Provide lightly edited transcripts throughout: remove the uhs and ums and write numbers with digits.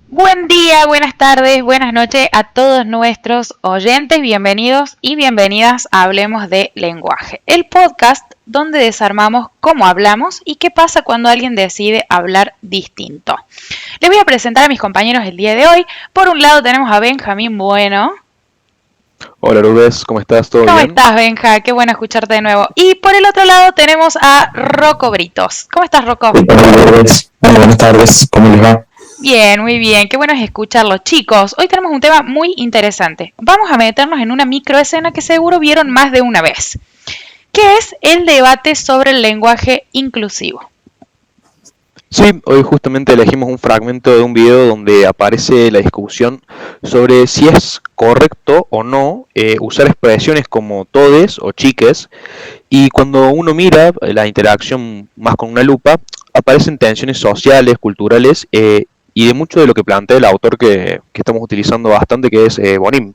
Buen día, buenas tardes, buenas noches a todos nuestros oyentes. Bienvenidos y bienvenidas a Hablemos de Lenguaje, el podcast donde desarmamos cómo hablamos y qué pasa cuando alguien decide hablar distinto. Les voy a presentar a mis compañeros el día de hoy. Por un lado tenemos a Benjamín Bueno. Hola Lourdes, ¿cómo estás? ¿Todo bien? ¿Cómo estás, Benja? Qué bueno escucharte de nuevo. Y por el otro lado tenemos a Rocco Britos. ¿Cómo estás, Rocco? Hola Lourdes, muy buenas tardes, ¿cómo les va? Bien, muy bien, qué bueno es escucharlos. Chicos, hoy tenemos un tema muy interesante. Vamos a meternos en una microescena que seguro vieron más de una vez, que es el debate sobre el lenguaje inclusivo. Sí, hoy justamente elegimos un fragmento de un video donde aparece la discusión sobre si es correcto o no usar expresiones como todes o chiques, y cuando uno mira la interacción más con una lupa, aparecen tensiones sociales, culturales, y de mucho de lo que plantea el autor que estamos utilizando bastante, que es Bonin.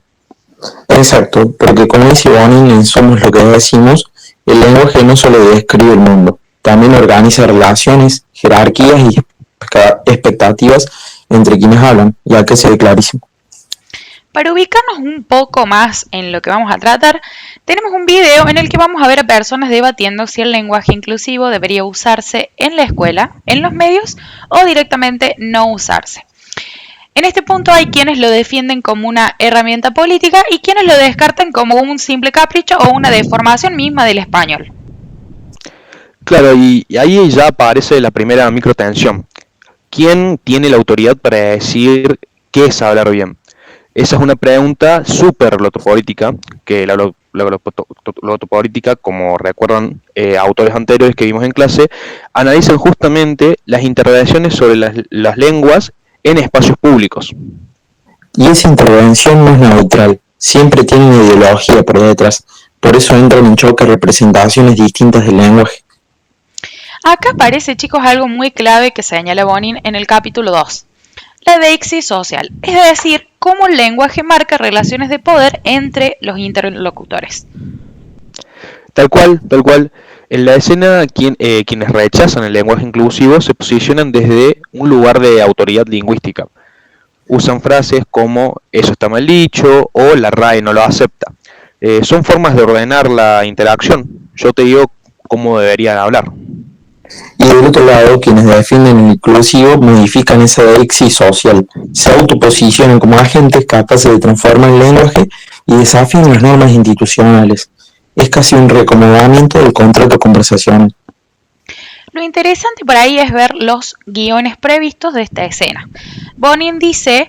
Exacto, porque como dice Bonin en Somos lo que decimos, el lenguaje no solo describe el mundo, también organiza relaciones, jerarquías y expectativas entre quienes hablan, ya que se ve clarísimo. Para ubicarnos un poco más en lo que vamos a tratar, tenemos un video en el que vamos a ver a personas debatiendo si el lenguaje inclusivo debería usarse en la escuela, en los medios o directamente no usarse. En este punto hay quienes lo defienden como una herramienta política y quienes lo descartan como un simple capricho o una deformación misma del español. Claro, y ahí ya aparece la primera microtensión. ¿Quién tiene la autoridad para decir qué es hablar bien? Esa es una pregunta súper glotopolítica, que la glotopolítica, como recuerdan autores anteriores que vimos en clase, analizan justamente las intervenciones sobre las lenguas en espacios públicos. Y esa intervención no es neutral, siempre tiene una ideología por detrás, por eso entran en choque representaciones distintas del lenguaje. Acá aparece, chicos, algo muy clave que señala Bonin en el capítulo 2. La deixis social, es decir, cómo el lenguaje marca relaciones de poder entre los interlocutores. Tal cual. En la escena, quienes rechazan el lenguaje inclusivo se posicionan desde un lugar de autoridad lingüística. Usan frases como "eso está mal dicho" o "la RAE no lo acepta". Son formas de ordenar la interacción. Yo te digo cómo deberían hablar. Y del otro lado, quienes defienden el inclusivo modifican esa deixis social, se autoposicionan como agentes capaces de transformar el lenguaje y desafían las normas institucionales. Es casi un reacomodamiento del contrato conversacional. Lo interesante por ahí es ver los guiones previstos de esta escena. Bonin dice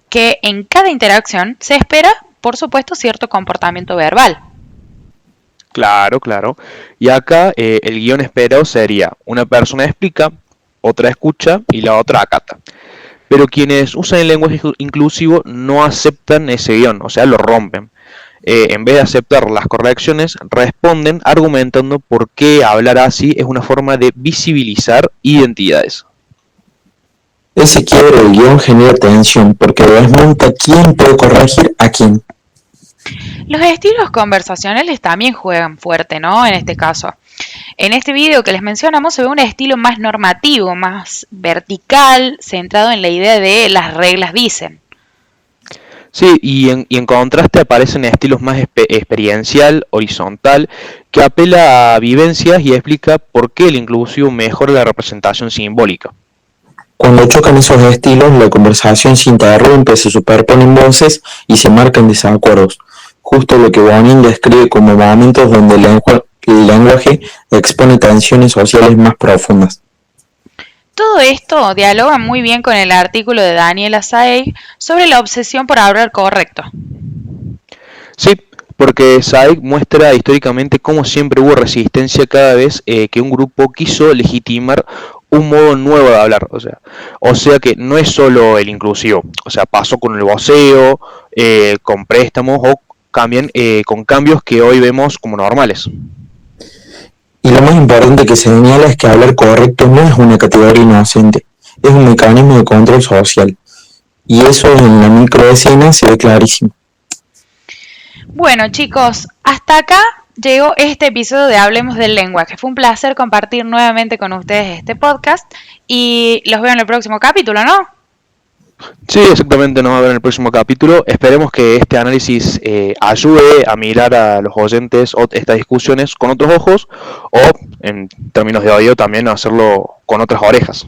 que en cada interacción se espera, por supuesto, cierto comportamiento verbal. Claro. Y acá el guión esperado sería: una persona explica, otra escucha y la otra acata. Pero quienes usan el lenguaje inclusivo no aceptan ese guión, o sea, lo rompen. En vez de aceptar las correcciones, responden argumentando por qué hablar así es una forma de visibilizar identidades. Ese quiebre del guión genera tensión porque desmonta quién puede corregir a quién. Los estilos conversacionales también juegan fuerte, ¿no? En este caso. En este video que les mencionamos se ve un estilo más normativo, más vertical, centrado en la idea de las reglas dicen. Sí, y en contraste aparecen estilos más experiencial, horizontal, que apela a vivencias y explica por qué el inclusivo mejora la representación simbólica. Cuando chocan esos estilos, la conversación se interrumpe, se superponen voces y se marcan desacuerdos. Justo lo que Bonin describe como momentos donde el lenguaje expone tensiones sociales más profundas. Todo esto dialoga muy bien con el artículo de Daniela Saig sobre la obsesión por hablar correcto. Sí, porque Saig muestra históricamente cómo siempre hubo resistencia cada vez que un grupo quiso legitimar un modo nuevo de hablar, o sea que no es solo el inclusivo, o sea, pasó con el voceo, con préstamos o con cambios que hoy vemos como normales. Y lo más importante que se señala es que hablar correcto no es una categoría inocente, es un mecanismo de control social. Y eso en la microescena se ve clarísimo. Bueno, chicos, hasta acá llegó este episodio de Hablemos del Lenguaje. Fue un placer compartir nuevamente con ustedes este podcast y los veo en el próximo capítulo, ¿no? Sí, exactamente, nos va a ver en el próximo capítulo. Esperemos que este análisis ayude a mirar a los oyentes estas discusiones con otros ojos o, en términos de audio, también hacerlo con otras orejas.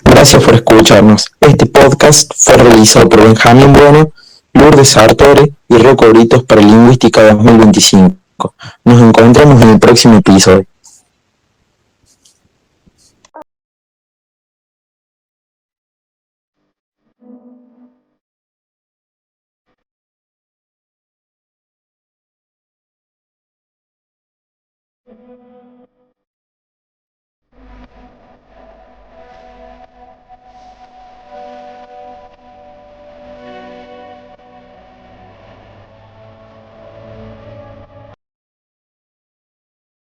Gracias por escucharnos. Este podcast fue realizado por Benjamín Bueno, Lourdes Sartore y Rocco Britos para Lingüística 2025. Nos encontramos en el próximo episodio.